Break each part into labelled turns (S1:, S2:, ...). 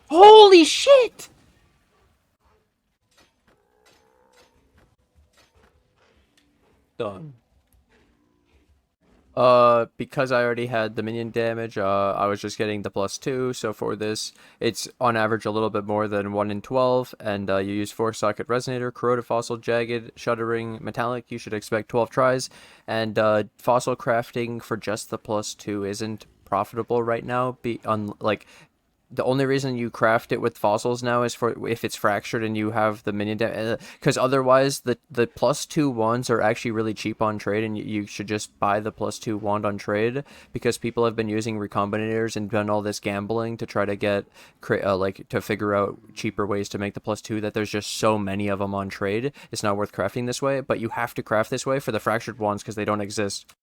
S1: Holy shit! Done. Because I already had the minion damage, I was just getting the +2, so for this, it's on average a little bit more than 1 in 12, and you use 4-socket resonator, corroded fossil, jagged, shuddering, metallic, you should expect 12 tries, and fossil crafting for just the +2 isn't profitable right now, the only reason you craft it with fossils now is for if it's fractured and you have the minion because otherwise the +2 wands are actually really cheap on trade, and you should just buy the +2 wand on trade, because people have been using recombinators and done all this gambling to try to get to figure out cheaper ways to make the +2, that there's just so many of them on trade. It's not worth crafting this way, but you have to craft this way for the fractured wands because they don't exist.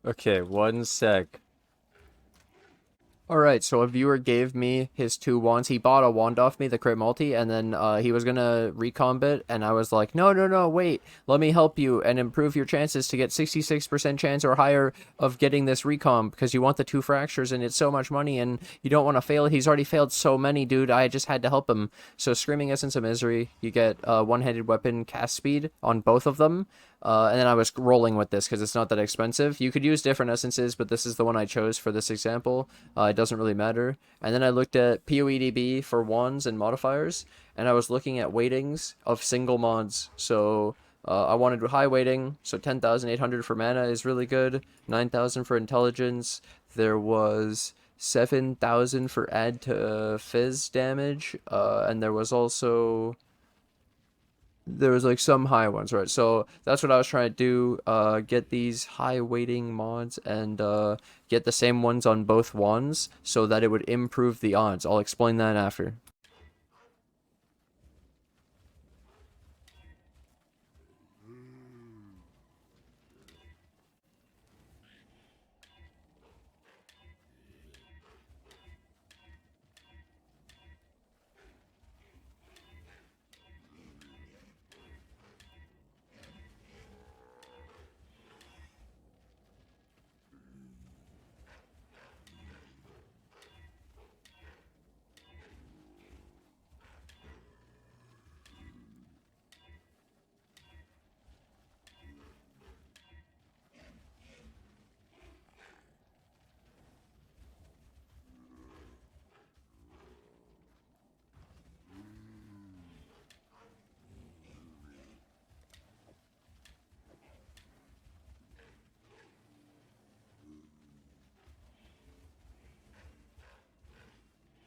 S1: Okay, one sec. Alright, so a viewer gave me his 2 wands. He bought a wand off me, the crit multi, and then he was gonna recomb it, and I was like, no, wait, let me help you and improve your chances to get 66% chance or higher of getting this recomb, because you want the 2 fractures, and it's so much money, and you don't want to fail it. He's already failed so many, dude. I just had to help him. So Screaming Essence of Misery, you get one-handed weapon cast speed on both of them. And then I was rolling with this because it's not that expensive. You could use different essences, but this is the one I chose for this example. It doesn't really matter. And then I looked at PoEDB for wands and modifiers, and I was looking at weightings of single mods. So I wanted high weighting, so 10,800 for mana is really good, 9,000 for intelligence. There was 7,000 for add to fizz damage, and there was also... there was like some high ones, right? So that's what I was trying to do, get these high weighting mods and get the same ones on both wands so that it would improve the odds. I'll explain that after.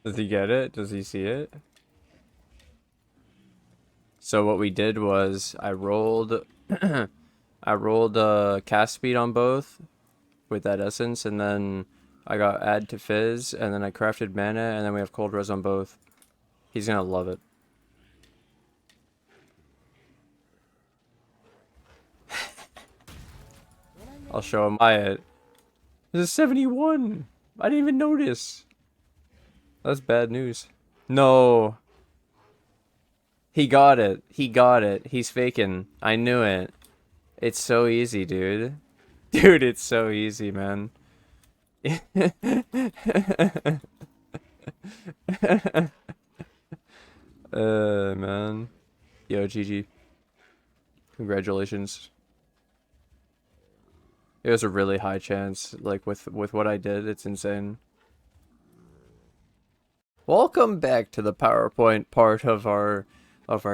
S1: Does he get it? Does he see it? So what we did was I rolled I rolled cast speed on both with that essence, and then I got add to fizz, and then I crafted mana, and then we have cold res on both. He's gonna love it. I'll show him. Buy it. This is 71. I didn't even notice. That's bad news. No. He got it. He got it. He's faking. I knew it. It's so easy, dude. Dude, it's so easy, man. Man. Yo, GG. Congratulations. It was a really high chance, like with what I did. It's insane. Welcome back to the PowerPoint part of our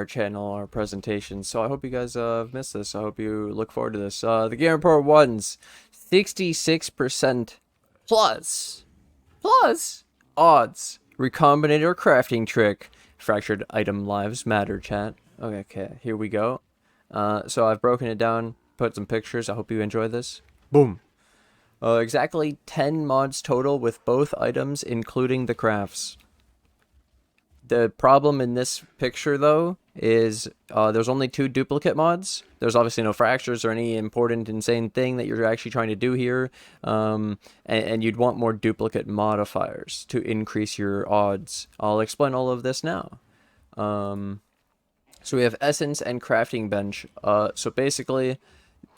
S1: channel, our presentation. So I hope you guys missed this. I hope you look forward to this. The Game Report 1's 66% plus odds Recombinator crafting trick. Fractured item lives matter, chat. Okay, here we go. So I've broken it down, put some pictures. I hope you enjoy this. Boom. Exactly 10 mods total with both items, including the crafts. The problem in this picture, though, is there's only 2 duplicate mods. There's obviously no fractures or any important, insane thing that you're actually trying to do here. And you'd want more duplicate modifiers to increase your odds. I'll explain all of this now. So we have Essence and Crafting Bench. So basically,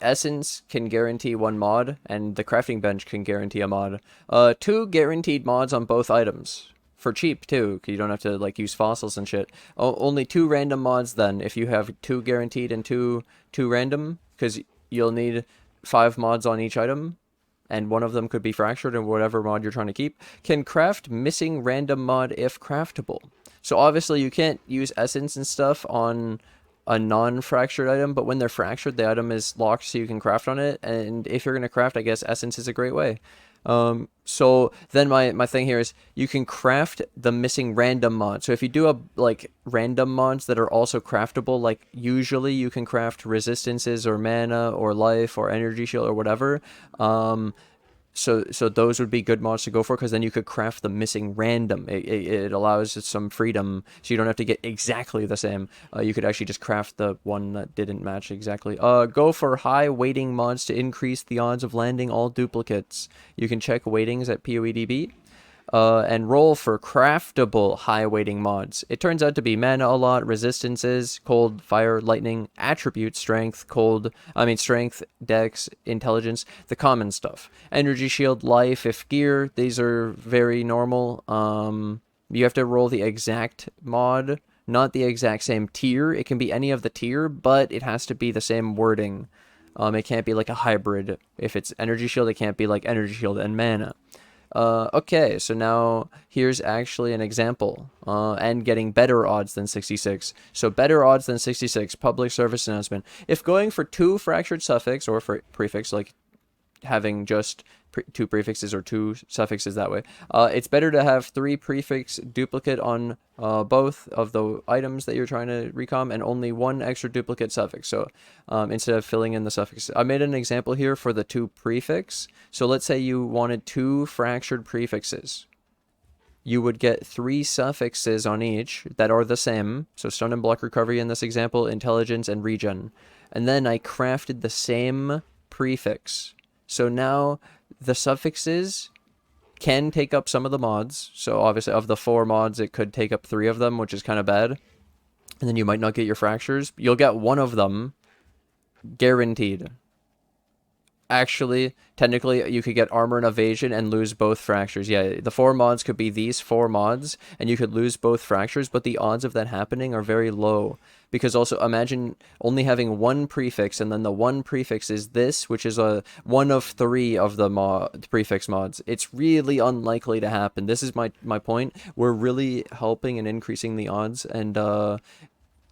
S1: Essence can guarantee one mod, and the crafting bench can guarantee a mod. 2 guaranteed mods on both items. For cheap, too, because you don't have to, like, use fossils and shit. Only 2 random mods, then, if you have 2 guaranteed and 2 random, because you'll need 5 mods on each item, and one of them could be fractured or whatever mod you're trying to keep, can craft missing random mod if craftable. So obviously you can't use essence and stuff on a non-fractured item, but when they're fractured, the item is locked so you can craft on it, and if you're going to craft, I guess essence is a great way. So then my thing here is you can craft the missing random mod. So if you do a like random mods that are also craftable, like usually you can craft resistances or mana or life or energy shield or whatever. So those would be good mods to go for, because then you could craft the missing random. It allows some freedom, so you don't have to get exactly the same. You could actually just craft the one that didn't match exactly. Go for high weighting mods to increase the odds of landing all duplicates. You can check weightings at PoEDB. And roll for craftable high weighting mods. It turns out to be mana a lot, resistances, cold, fire, lightning, attribute, strength, strength, dex, intelligence, the common stuff. Energy shield, life, if gear, these are very normal. You have to roll the exact mod, not the exact same tier. It can be any of the tier, but it has to be the same wording. It can't be like a hybrid. If it's energy shield, it can't be like energy shield and mana. Okay, so now here's actually an example, and getting better odds than 66. So better odds than 66, public service announcement. If going for 2 fractured suffix, or for prefix, like having just 2 prefixes or 2 suffixes that way, it's better to have 3 prefix duplicate on both of the items that you're trying to recom, and only 1 extra duplicate suffix. So instead of filling in the suffix, I made an example here for the 2 prefix. So let's say you wanted 2 fractured prefixes. You would get 3 suffixes on each that are the same. So stun and block recovery in this example, intelligence, and regen. And then I crafted the same prefix. So now the suffixes can take up some of the mods. So obviously of the 4 mods, it could take up 3 of them, which is kind of bad. And then you might not get your fractures. You'll get 1 of them guaranteed. Actually, technically, you could get armor and evasion and lose both fractures. Yeah, the 4 mods could be these 4 mods, and you could lose both fractures, but the odds of that happening are very low. Because also, imagine only having 1 prefix, and then the 1 prefix is this, which is one of 3 of the prefix mods. It's really unlikely to happen. This is my point. We're really helping and increasing the odds, and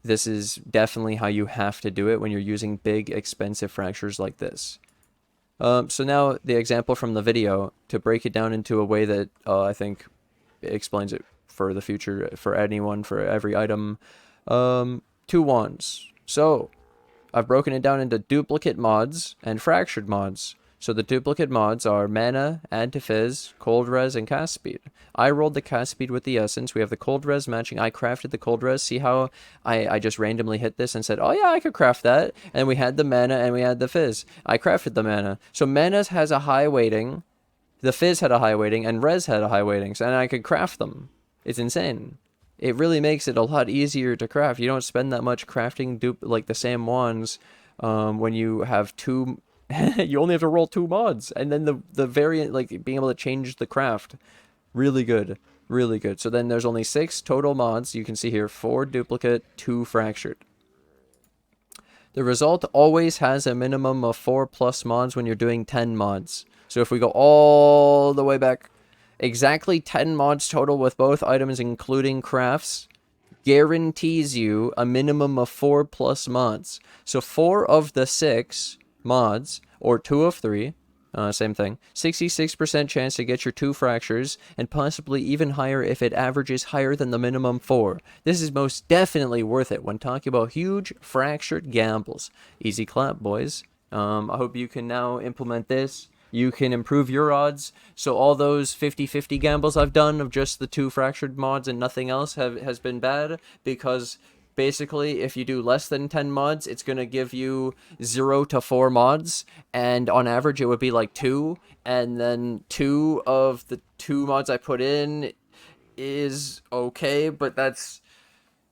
S1: this is definitely how you have to do it when you're using big, expensive fractures like this. So now the example from the video, to break it down into a way that I think explains it for the future, for anyone, for every item. 2 wands. So I've broken it down into duplicate mods and fractured mods. So the duplicate mods are mana, add to fizz, cold res, and cast speed. I rolled the cast speed with the essence. We have the cold res matching. I crafted the cold res. See how I just randomly hit this and said, oh yeah, I could craft that. And we had the mana and we had the fizz. I crafted the mana. So mana has a high weighting. The fizz had a high weighting, and res had a high weighting. So, and I could craft them. It's insane. It really makes it a lot easier to craft. You don't spend that much crafting like the same wands when you have 2... you only have to roll 2 mods, and then the variant, like being able to change the craft, really good, really good. So then there's only 6 total mods. You can see here 4 duplicate, 2 fractured. The result always has a minimum of 4+ mods when you're doing 10 mods. So if we go all the way back, exactly 10 mods total with both items including crafts guarantees you a minimum of 4+ mods. So 4 of the 6 mods, or 2 of 3, same thing, 66% chance to get your 2 fractures, and possibly even higher if it averages higher than the minimum 4. This is most definitely worth it when talking about huge fractured gambles. Easy clap, boys. I hope you can now implement this. You can improve your odds. So all those 50-50 gambles I've done of just the 2 fractured mods and nothing else has been bad, because basically, if you do less than 10 mods, it's going to give you 0 to 4 mods, and on average it would be like 2, and then 2 of the 2 mods I put in is okay, but that's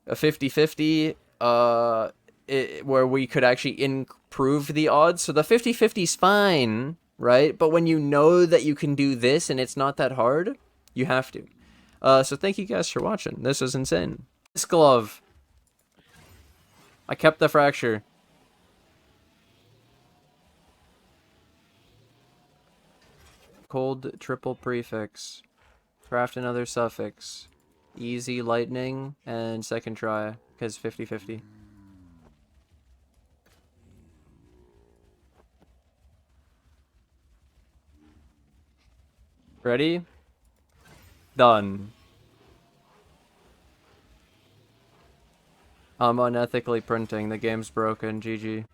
S1: a 50-50. where we could actually improve the odds. So the 50-50 is fine, right? But when you know that you can do this and it's not that hard, you have to. So thank you guys for watching. This was insane. This glove. I kept the fracture. Cold triple prefix. Craft another suffix. Easy lightning and second try because 50-50. Ready? Done. I'm unethically printing. The game's broken. GG.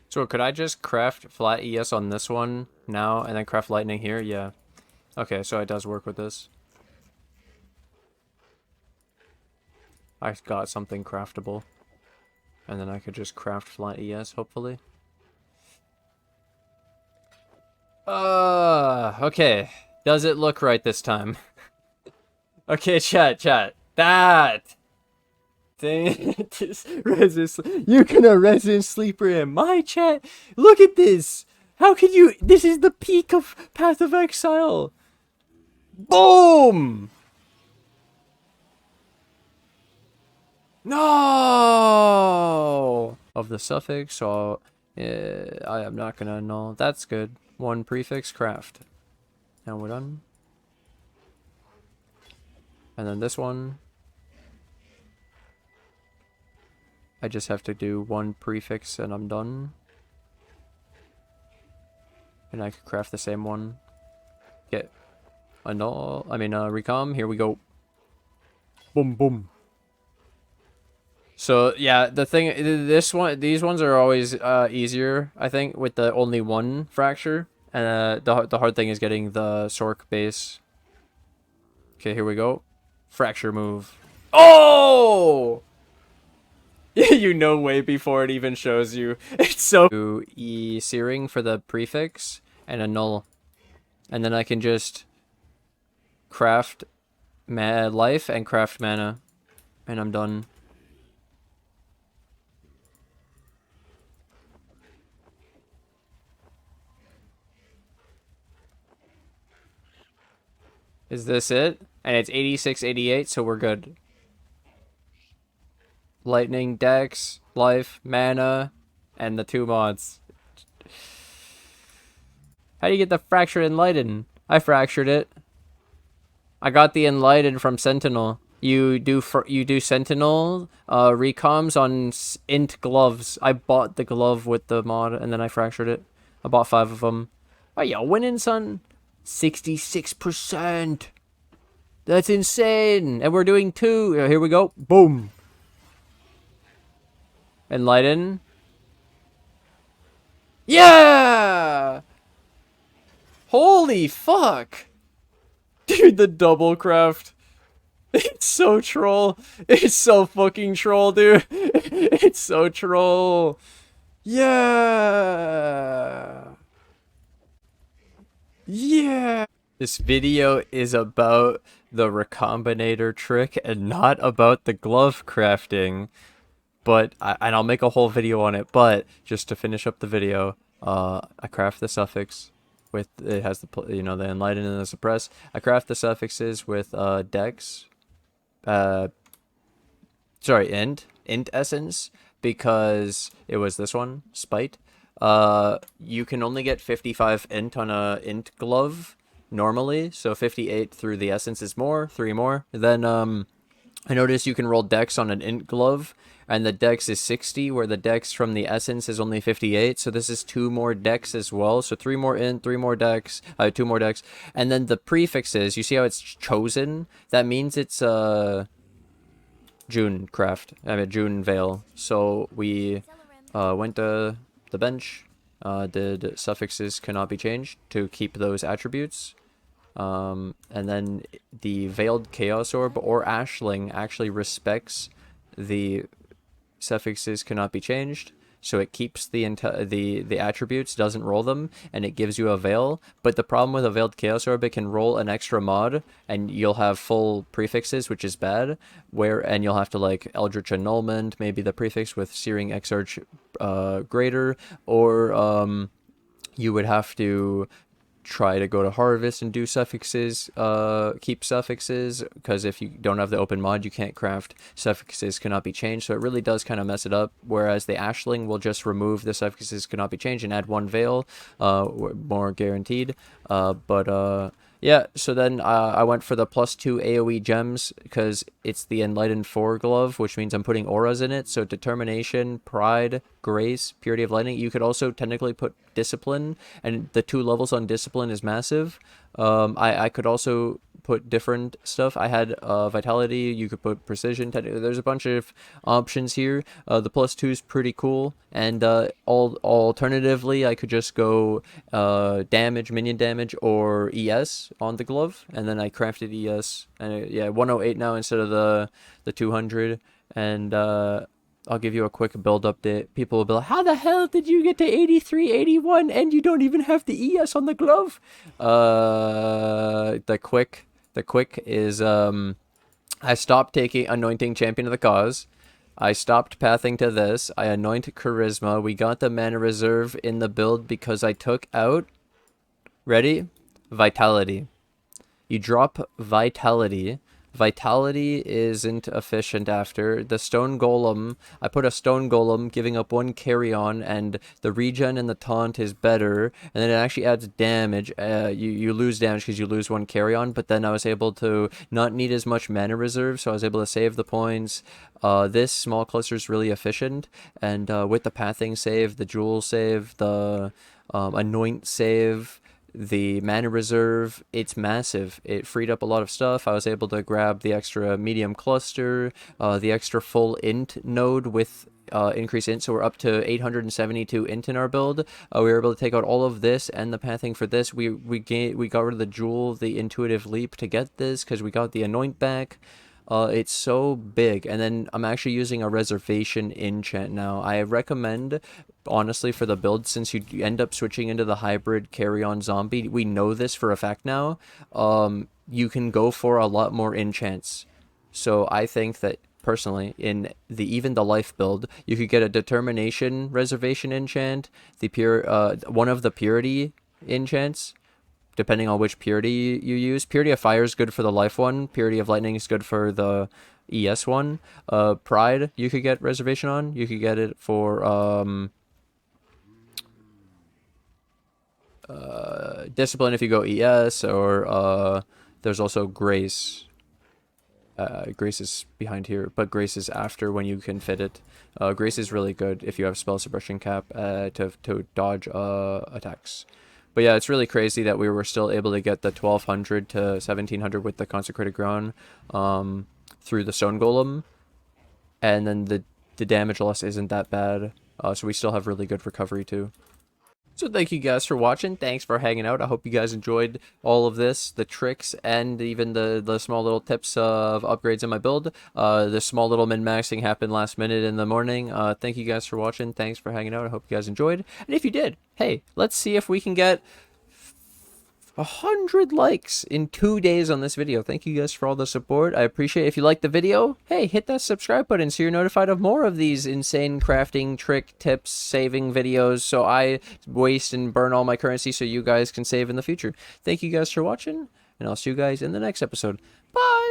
S1: So could I just craft flat ES on this one now and then craft lightning here? Yeah. Okay, so it does work with this. I got something craftable. And then I could just craft flat ES, hopefully. Okay. Does it look right this time? Okay, chat. That thing. You can a resident sleeper in my chat. Look at this. How can you? This is the peak of Path of Exile. Boom. No. Of the suffix, so I am not gonna annul. That's good. One prefix craft. Now we're done. And then this one. I just have to do one prefix and I'm done. And I could craft the same one. Get annul. I mean, recom. Here we go. Boom, boom. So yeah, the thing, these ones are always easier, I think, with the only one fracture. And the hard thing is getting the Sork base. Okay, here we go. Fracture move. Oh! You know way before it even shows you. It's so... E searing for the prefix and a null. And then I can just craft life and craft mana. And I'm done. Is this it? And it's 86-88, so we're good. Lightning, Dex, life, mana, and the 2 mods. How do you get the fracture Enlighten? I fractured it. I got the Enlighten from Sentinel. You do Sentinel recoms on int gloves. I bought the glove with the mod and then I fractured it. I bought 5 of them. Are you winning, son? 66%. That's insane. And we're doing 2. Here we go. Boom. Enlighten. Yeah! Holy fuck! Dude, the double craft. It's so troll. It's so fucking troll, dude. It's so troll. Yeah. Yeah. This video is about the Recombinator trick and not about the glove crafting. But, and I'll make a whole video on it, but just to finish up the video, I craft the suffix with, it has the, you know, the Enlighten and the Suppress. I craft the suffixes with, Dex, sorry, int essence, because it was this one, Spite. You can only get 55 int on a int glove, normally, so 58 through the essence is more, 3 more. Then, I noticed you can roll Dex on an int glove, and the Dex is 60, where the Dex from the essence is only 58, so this is 2 more Dex as well, so 3 more int, 3 more Dex, 2 more Dex, and then the prefixes, you see how it's chosen? That means it's, June craft, June Veil, so we, went to the bench, did suffixes cannot be changed to keep those attributes. And then the Veiled Chaos Orb or Ashling actually respects the suffixes cannot be changed. So it keeps the attributes, doesn't roll them, and it gives you a veil. But the problem with a veiled chaos orb, it can roll an extra mod, and you'll have full prefixes, which is bad. And you'll have to like Eldritch Annulment, maybe the prefix with Searing Exarch Greater, or you would have to try to go to Harvest and do suffixes, keep suffixes, because if you don't have the open mod, you can't craft. Suffixes cannot be changed, so it really does kind of mess it up, whereas the Ashling will just remove the suffixes cannot be changed and add one veil, more guaranteed. Yeah, so then I went for the +2 AoE gems because it's the Enlighten 4 glove, which means I'm putting auras in it. So Determination, Pride, Grace, Purity of Lightning. You could also technically put Discipline, and the 2 levels on Discipline is massive. I could also put different stuff. I had Vitality, you could put Precision. There's a bunch of options here. The +2 is pretty cool, and alternatively, I could just go damage, minion damage, or ES on the glove, and then I crafted ES, and yeah, 108 now instead of the 200, and I'll give you a quick build update. People will be like, how the hell did you get to 83, 81, and you don't even have the ES on the glove? The quick is, I stopped taking Anointing Champion of the Cause. I stopped pathing to this. I anoint Charisma. We got the mana reserve in the build because I took out, ready? Vitality. You drop Vitality. Vitality isn't efficient after. The Stone Golem, I put a Stone Golem giving up 1 carry-on, and the regen and the taunt is better, and then it actually adds damage. You lose damage because you lose 1 carry-on, but then I was able to not need as much mana reserve, so I was able to save the points. This small cluster is really efficient, and with the pathing save, the jewel save, the anoint save, the mana reserve, it's massive. It freed up a lot of stuff. I was able to grab the extra medium cluster, the extra full int node with increased int, so we're up to 872 int in our build. We were able to take out all of this and the pathing for this. We got rid of the jewel, the intuitive leap to get this because we got the anoint back. It's so big, and then I'm actually using a reservation enchant now. I recommend, honestly, for the build, since you end up switching into the hybrid carry-on zombie, we know this for a fact now, you can go for a lot more enchants. So I think that, personally, in even the life build, you could get a Determination reservation enchant, one of the Purity enchants, depending on which Purity you use. Purity of Fire is good for the life one. Purity of Lightning is good for the ES one. Pride, you could get reservation on. You could get it for Discipline if you go ES, or there's also Grace. Grace is behind here, but Grace is after when you can fit it. Grace is really good if you have spell suppression cap to dodge attacks. But yeah, it's really crazy that we were still able to get the 1200 to 1700 with the Consecrated Ground through the Stone Golem. And then the damage loss isn't that bad. So we still have really good recovery too. So thank you guys for watching. Thanks for hanging out. I hope you guys enjoyed all of this, the tricks, and even the small little tips of upgrades in my build. The small little min-maxing happened last minute in the morning. Thank you guys for watching. Thanks for hanging out. I hope you guys enjoyed. And if you did, hey, let's see if we can get 100 likes in 2 days on this video. Thank you guys for all the support. I appreciate it. If you liked the video, hey, hit that subscribe button so you're notified of more of these insane crafting trick tips saving videos, so I waste and burn all my currency so you guys can save in the future. Thank you guys for watching, and I'll see you guys in the next episode. Bye.